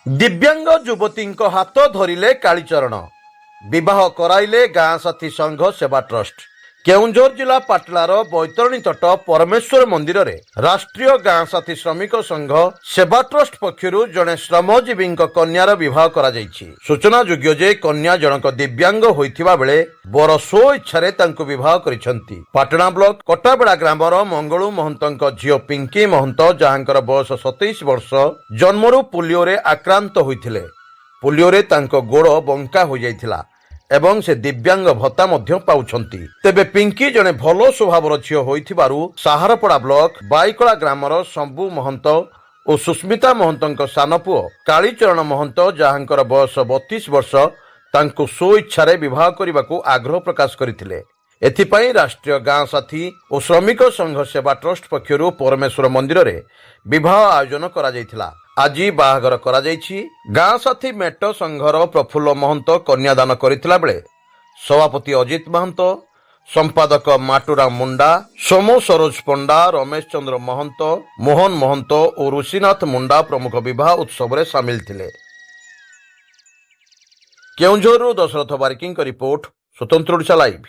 दिव्यांग युवती हाथ धरिले कालीचरण विवाह कराइले गाँ साथी संघ सेवा ट्रस्ट। केउंझर जिला पाटलार बैतरणी तट परमेश्वर मंदिर रे राष्ट्रीय गाँ साथी श्रमिक संघ सेवा ट्रस्ट पक्षरु जने श्रमजीवी कन्यार विवाह करा जायछि। सूचना योग्य जे कन्या जनक दिव्यांग होइथिबा बेले बर स्व इच्छारे तांको विवाह करिसंती। पाटणा ब्लॉक कटाबेड़ा ग्रामर मंगलू महंतक झियो पिंकी महंत जहांकर बयस 27 वर्ष जन्मरू पोलियो रे आक्रांत होइथिले। पोलियो रे तांको गोड़ बंका हो जाइथिला एवं से दिव्यांग भत्ता मध्य पाउछंती। तेबे पिंकी जने भलो स्वभावर झियो होइथिबारु साहारपड़ा ब्लॉक बाईकला ग्रामर शंभू महंत और सुस्मिता महंतक सान पुओ कालीचरण महंत जहांकर बयस 32 वर्ष तांको स्व इच्छारे विवाह करने आग्रह प्रकाश करथिले। एथिपाई राष्ट्रीय गाँ साथी और श्रमिक संघ सेवा ट्रस्ट पक्षरु परमेश्वर मंदिर रे विवाह आयोजन करा जायथिला। आज बाहागर करा जायछि। गाँ साथी मेट संघर प्रफुल्ल महंत कन्यादान करथिला बेले सभापति अजित महंत, संपादक माटुरा मुंडा, सोमो सरोज पंडा, रमेश चंद्र महंत, मोहन महंत और ऋषिनाथ मुंडा प्रमुख विवाह उत्सव रे सामिल थिले। केउंझरु दशरथ बारिकी रिपोर्ट, स्वतंत्र ओडिशा लाइव।